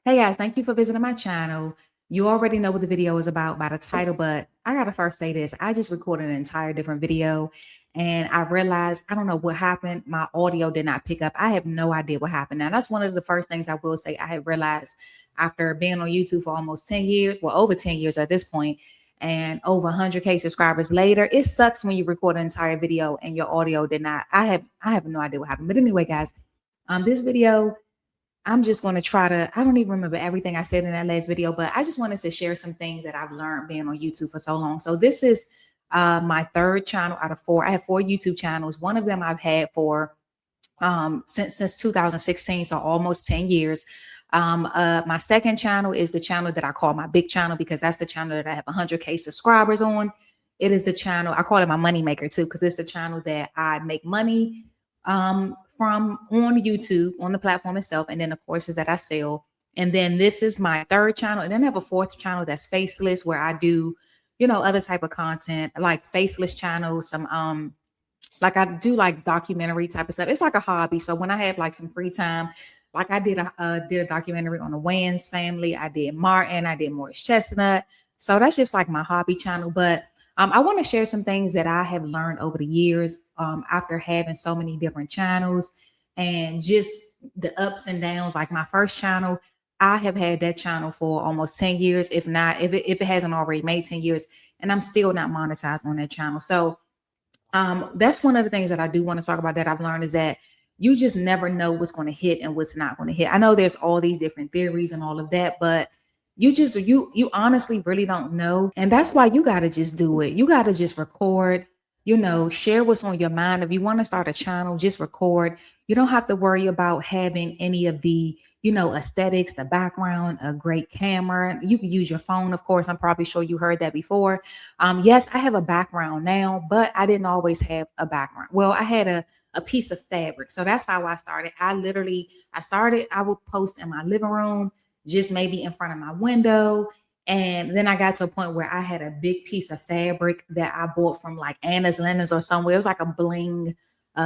Hey guys, thank you for visiting my channel. You already know what the video is about by the title, but I gotta first say this. I just recorded an entire different video and I realized I don't know what happened. My audio did not pick up. I have no idea what happened. Now, that's one of the first things I will say I have realized after being on YouTube for almost 10 years, well, over 10 years at this point, and over 100K subscribers later. It sucks when you record an entire video and your audio did not. I have no idea what happened. But anyway, guys, this video I'm just going to try to, I don't even remember everything I said in that last video, but I just wanted to share some things that I've learned being on YouTube for so long. So this is my third channel out of four. I have four YouTube channels. One of them I've had for since 2016, so almost 10 years. My second channel is the channel that I call my big channel because that's the channel that I have 100K subscribers on. It is the channel, I call it my money maker too, because it's the channel that I make money from on YouTube, on the platform itself, and then the courses that I sell. And then this is my third channel. And then I have a fourth channel that's faceless, where I do, other type of content, like faceless channels, some like I do like documentary type of stuff. It's like a hobby. So when I have like some free time, like I did a documentary on the Wayans family. I did Martin, I did Morris Chestnut. So that's just like my hobby channel. But I want to share some things that I have learned over the years after having so many different channels and just the ups and downs. Like my first channel, I have had that channel for almost 10 years, if not, if it hasn't already made 10 years, and I'm still not monetized on that channel. So that's one of the things that I do want to talk about that I've learned is that you just never know what's going to hit and what's not going to hit. I know there's all these different theories and all of that, but you honestly really don't know. And that's why you got to just do it. You got to just record, share what's on your mind. If you want to start a channel, just record. You don't have to worry about having any of the, aesthetics, the background, a great camera. You can use your phone, of course. I'm probably sure you heard that before. Yes, I have a background now, but I didn't always have a background. Well, I had a piece of fabric. So that's how I started. I would post in my living room, just maybe in front of my window. And then I got to a point where I had a big piece of fabric that I bought from like Anna's Linens or somewhere. It was like a bling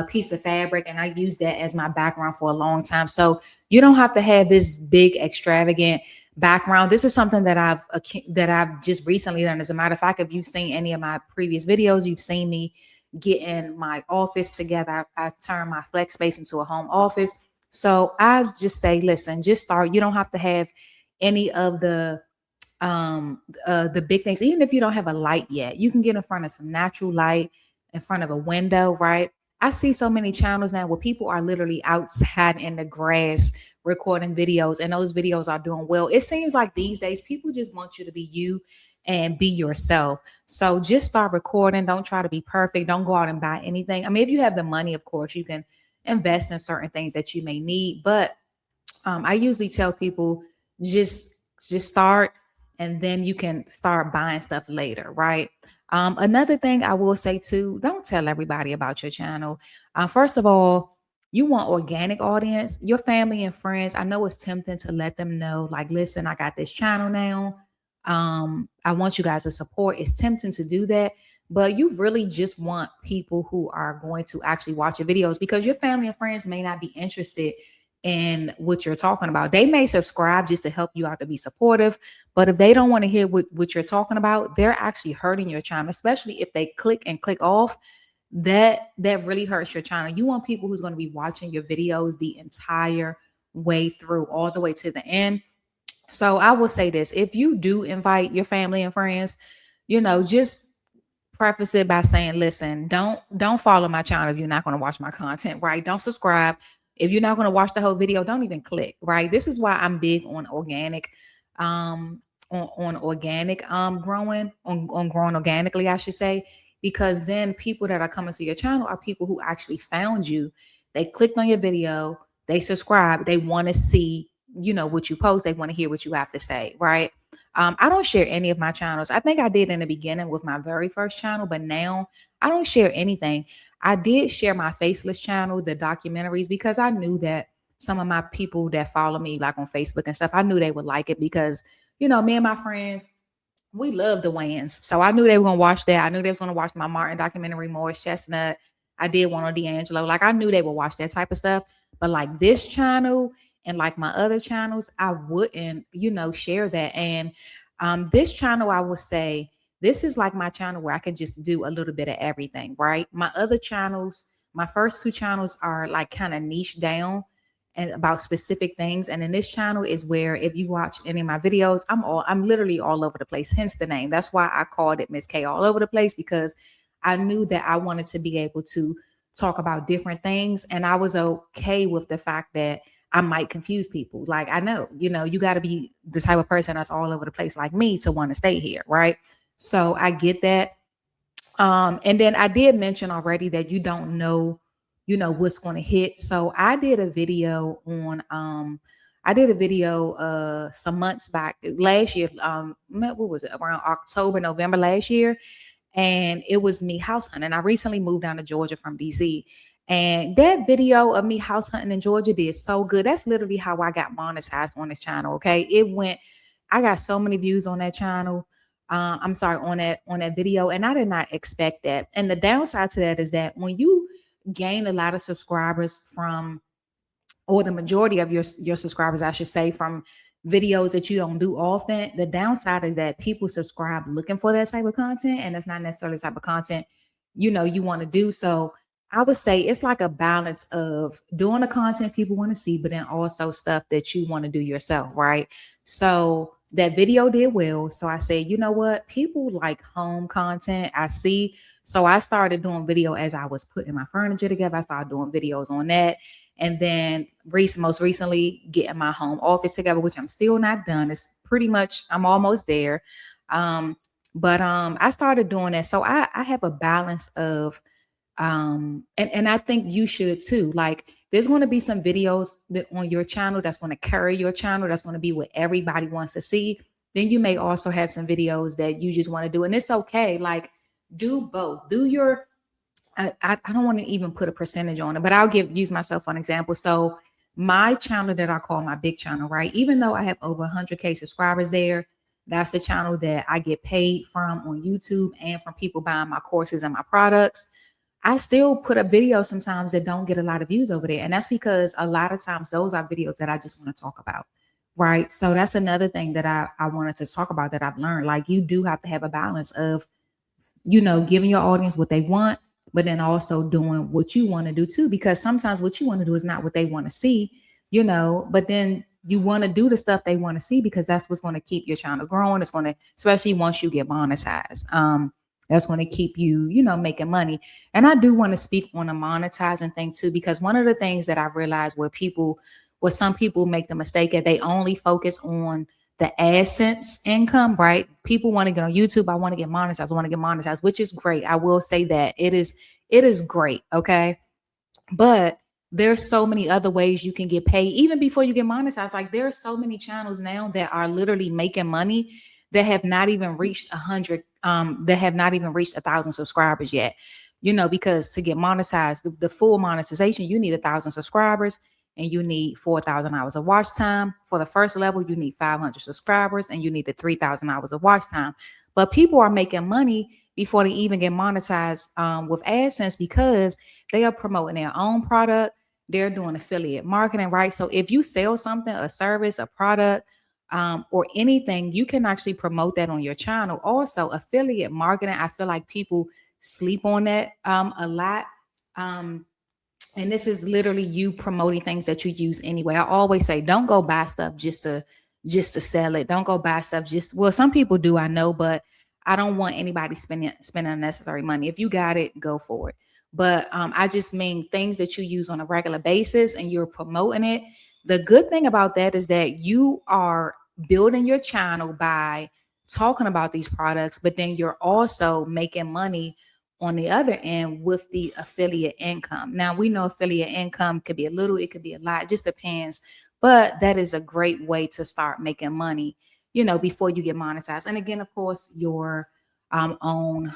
piece of fabric. And I used that as my background for a long time. So you don't have to have this big extravagant background. This is something that I've just recently done. As a matter of fact, if you've seen any of my previous videos, you've seen me get in my office together. I turned my flex space into a home office. So I just say, listen, just start. You don't have to have any of the big things. Even if you don't have a light yet, you can get in front of some natural light in front of a window, right? I see so many channels now where people are literally outside in the grass recording videos, and those videos are doing well. It seems like these days people just want you to be you and be yourself. So just start recording. Don't try to be perfect. Don't go out and buy anything. I mean, if you have the money, of course, you can invest in certain things that you may need. But I usually tell people just start, and then you can start buying stuff later, right? Another thing I will say too, don't tell everybody about your channel. First of all, you want organic audience, your family and friends. I know it's tempting to let them know, like, listen, I got this channel now. I want you guys to support. It's tempting to do that, but you really just want people who are going to actually watch your videos, because your family and friends may not be interested in what you're talking about. They may subscribe just to help you out, to be supportive, but if they don't want to hear what you're talking about, they're actually hurting your channel, especially if they click off. That really hurts your channel. You want people who's going to be watching your videos the entire way through, all the way to the end. So I will say this: if you do invite your family and friends, just preface it by saying, listen, don't follow my channel if you're not going to watch my content, right? Don't subscribe. If you're not going to watch the whole video, don't even click, right? This is why I'm big on organic, on organic growing, on growing organically, I should say, because then people that are coming to your channel are people who actually found you. They clicked on your video, they subscribe, they want to see, what you post, they want to hear what you have to say, right? I don't share any of my channels. I think I did in the beginning with my very first channel, but now I don't share anything. I did share my faceless channel, the documentaries, because I knew that some of my people that follow me, like on Facebook and stuff, I knew they would like it because, me and my friends, we love the Wayans. So I knew they were going to watch that. I knew they was going to watch my Martin documentary, Morris Chestnut. I did one on D'Angelo. Like I knew they would watch that type of stuff. But like this channel and like my other channels, I wouldn't, share that. And this channel, I would say, this is like my channel where I can just do a little bit of everything, right? My other channels, my first two channels are like kind of niche down and about specific things. And then this channel is where if you watch any of my videos, I'm literally all over the place, hence the name. That's why I called it Miss K All Over the Place, because I knew that I wanted to be able to talk about different things. And I was okay with the fact that I might confuse people. Like, I know, you got to be the type of person that's all over the place like me to want to stay here, right? So I get that. And then I did mention already that you don't know, what's going to hit. So I did a video some months back last year. What was it? Around October, November last year. And it was me house hunting. I recently moved down to Georgia from DC. And that video of me house hunting in Georgia did so good. That's literally how I got monetized on this channel. Okay. I got so many views on that channel. I'm sorry, on that video. And I did not expect that. And the downside to that is that when you gain a lot of subscribers from, or the majority of your subscribers, I should say, from videos that you don't do often, the downside is that people subscribe looking for that type of content, and that's not necessarily the type of content you want to do. So I would say it's like a balance of doing the content people want to see, but then also stuff that you want to do yourself, right? So that video did well. So I said, you know what? People like home content. I see. So I started doing video as I was putting my furniture together. I started doing videos on that. And then most recently getting my home office together, which I'm still not done. It's pretty much, I'm almost there. But I started doing that. So I have a balance of, and I think you should too. Like, there's going to be some videos that on your channel that's going to carry your channel. That's going to be what everybody wants to see. Then you may also have some videos that you just want to do. And it's okay. Like, do both. I don't want to even put a percentage on it, but I'll use myself for an example. So my channel that I call my big channel, right? Even though I have over 100K subscribers there, that's the channel that I get paid from on YouTube and from people buying my courses and my products. I still put up videos sometimes that don't get a lot of views over there. And that's because a lot of times those are videos that I just want to talk about. Right. So that's another thing that I wanted to talk about that I've learned. Like, you do have to have a balance of, giving your audience what they want, but then also doing what you want to do too, because sometimes what you want to do is not what they want to see, but then you want to do the stuff they want to see because that's what's going to keep your channel growing. It's going to, especially once you get monetized, that's going to keep you, making money. And I do want to speak on a monetizing thing too, because one of the things that I realized where some people make the mistake that they only focus on the AdSense income, right? People want to get on YouTube. I want to get monetized. I want to get monetized, which is great. I will say that it is great. Okay. But there's so many other ways you can get paid even before you get monetized. Like, there are so many channels now that are literally making money that have not even reached 100, that have not even reached 1,000 subscribers yet, because to get monetized, the full monetization, you need 1,000 subscribers and you need 4,000 hours of watch time. For the first level, you need 500 subscribers and you need the 3,000 hours of watch time. But people are making money before they even get monetized with AdSense because they are promoting their own product. They're doing affiliate marketing, right? So if you sell something, a service, a product, or anything, you can actually promote that on your channel. Also, affiliate marketing, I feel like people sleep on that a lot. And this is literally you promoting things that you use anyway. I always say, don't go buy stuff just to sell it. Don't go buy stuff well, some people do, I know, but I don't want anybody spending unnecessary money. If you got it, go for it. But I just mean things that you use on a regular basis and you're promoting it. The good thing about that is that you are building your channel by talking about these products, but then you're also making money on the other end with the affiliate income. Now, we know affiliate income could be a little, it could be a lot, it just depends. But that is a great way to start making money, before you get monetized. And again, of course, your own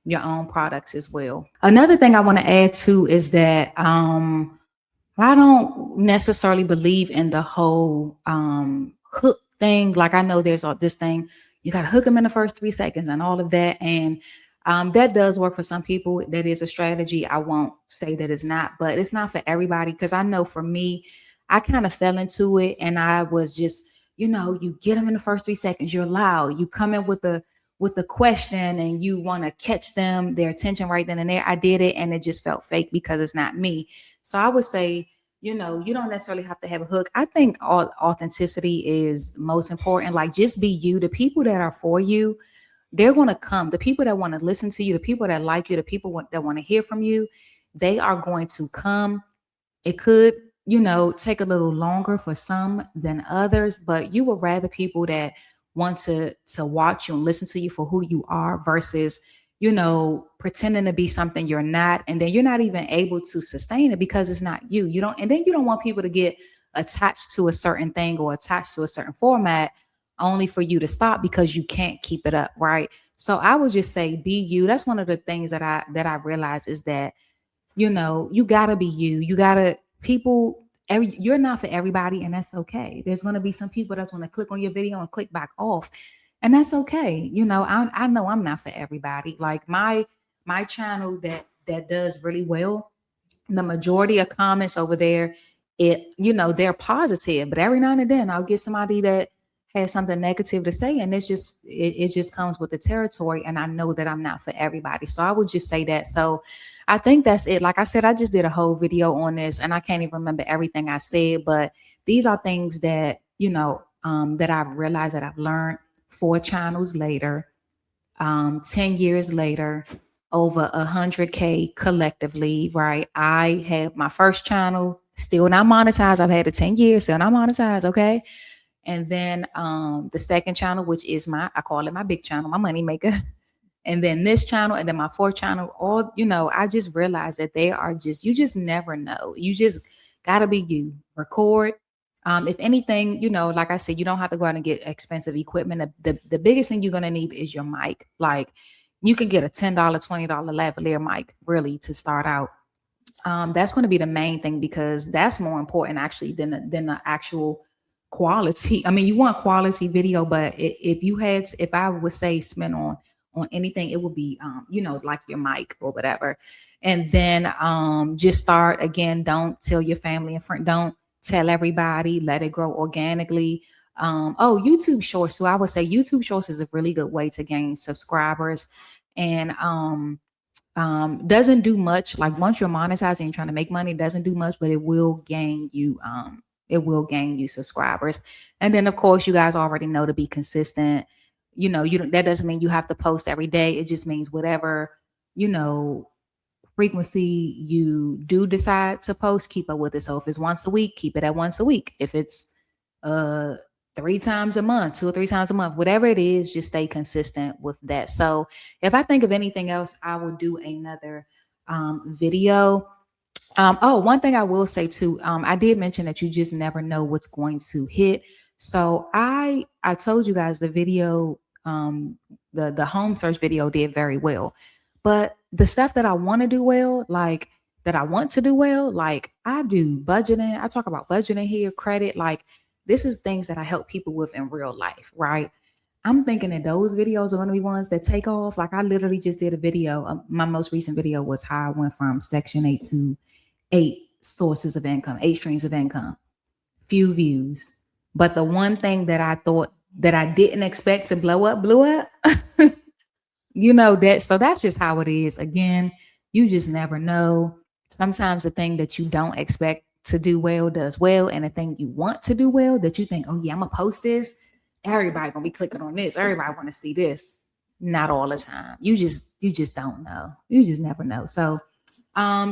products as well. Another thing I want to add too is that I don't necessarily believe in the whole hook thing. Like, I know there's this thing, you got to hook them in the first 3 seconds and all of that. And that does work for some people. That is a strategy. I won't say that it's not, but it's not for everybody. Because I know for me, I kind of fell into it, and I was just, you get them in the first 3 seconds, you're loud, you come in with a question, and you want to catch their attention right then and there. I did it, and it just felt fake because it's not me. So I would say, you don't necessarily have to have a hook. I think all authenticity is most important. Like, just be you. The people that are for you, they're going to come. The people that want to listen to you, the people that like you, the people that want to hear from you, they are going to come. It could, take a little longer for some than others, but you would rather people that want to watch you and listen to you for who you are versus, pretending to be something you're not, and then you're not even able to sustain it because it's not you. You don't, and then you don't want people to get attached to a certain thing or attached to a certain format only for you to stop because you can't keep it up, right? So I would just say be you. That's one of the things that I realize is that, you gotta be you. You gotta people. You're not for everybody, and that's okay. There's gonna be some people that's gonna click on your video and click back off, and that's okay. I know I'm not for everybody. Like my channel that does really well, the majority of comments over there, they're positive, but every now and then I'll get somebody that has something negative to say, and it just comes with the territory, and I know that I'm not for everybody. So I would just say that. So I think that's it. Like I said, I just did a whole video on this, and I can't even remember everything I said, but these are things that that I've realized, that I've learned 4 channels later, 10 years later, over 100K collectively, right? I have my first channel, still not monetized. I've had it 10 years, still not monetized, okay? And then the second channel, which is I call it my big channel, my money maker. And then this channel, and then my fourth channel, all, I just realized that they are just, you just never know. You just gotta be you. Record. If anything, like I said, you don't have to go out and get expensive equipment. The biggest thing you're gonna need is your mic. Like, you can get a $10, $20 lavalier mic, really, to start out. That's going to be the main thing, because that's more important actually than the actual quality. I mean, you want quality video, but if I would say spend on anything, it would be like your mic or whatever. And then just start again. Don't tell your family and friend. Don't tell everybody. Let it grow organically. YouTube Shorts. So I would say YouTube Shorts is a really good way to gain subscribers, and doesn't do much. Like, once you're monetizing and trying to make money, it doesn't do much, but it will gain you subscribers. And then of course, you guys already know to be consistent. That doesn't mean you have to post every day. It just means whatever, frequency you do decide to post, keep up with it. So if it's once a week, keep it at once a week. If it's 3 times a month, 2 or 3 times a month, whatever it is, just stay consistent with that. So if I think of anything else, I will do another video. One thing I will say too, I did mention that you just never know what's going to hit. So I told you guys the video, the home search video did very well, but the stuff that I want to do well, like I do budgeting. I talk about budgeting here, credit, like this is things that I help people with in real life, right? I'm thinking that those videos are going to be ones that take off. Like, I literally just did a video. My most recent video was how I went from Section 8 to 8 sources of income, 8 streams of income, few views. But the one thing that I thought that I didn't expect to blow up, blew up. So that's just how it is. Again, you just never know. Sometimes the thing that you don't expect to do well does well, and the thing you want to do well, that you think, oh yeah, I'm gonna post this, everybody gonna be clicking on this, everybody want to see this. Not all the time. You just don't know. You just never know. So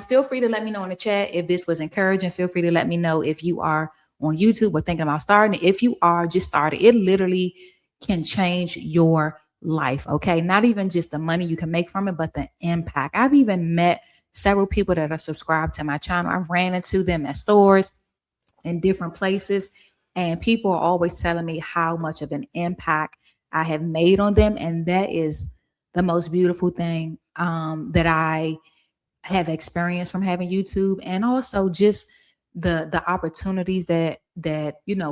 feel free to let me know in the chat if this was encouraging. Feel free to let me know if you are on YouTube or thinking about starting. If you are, just start it. It literally can change your life. Okay, not even just the money you can make from it, but the impact. I've even met several people that are subscribed to my channel. I've ran into them at stores in different places, and people are always telling me how much of an impact I have made on them. And that is the most beautiful thing that I have experienced from having YouTube, and also just the opportunities that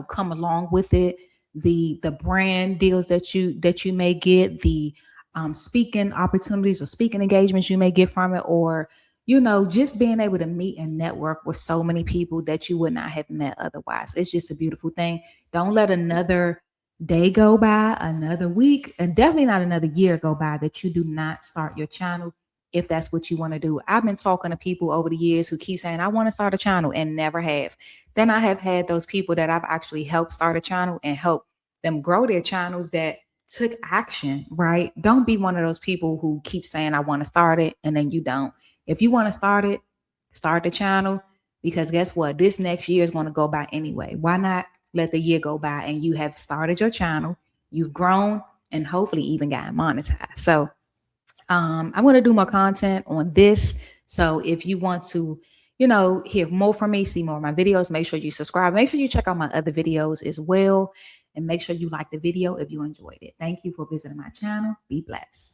come along with it, the brand deals that you may get, the speaking opportunities or speaking engagements you may get from it, or just being able to meet and network with so many people that you would not have met otherwise. It's just a beautiful thing. Don't let another day go by, another week, and definitely not another year go by that you do not start your channel if that's what you want to do. I've been talking to people over the years who keep saying, I want to start a channel and never have. Then I have had those people that I've actually helped start a channel and help them grow their channels that took action, right? Don't be one of those people who keep saying, I want to start it, and then you don't. If you want to start it, start the channel, because guess what? This next year is going to go by anyway. Why not let the year go by and you have started your channel, you've grown, and hopefully even gotten monetized. So I'm going to do more content on this. So if you want to, hear more from me, see more of my videos, make sure you subscribe. Make sure you check out my other videos as well. And make sure you like the video if you enjoyed it. Thank you for visiting my channel. Be blessed.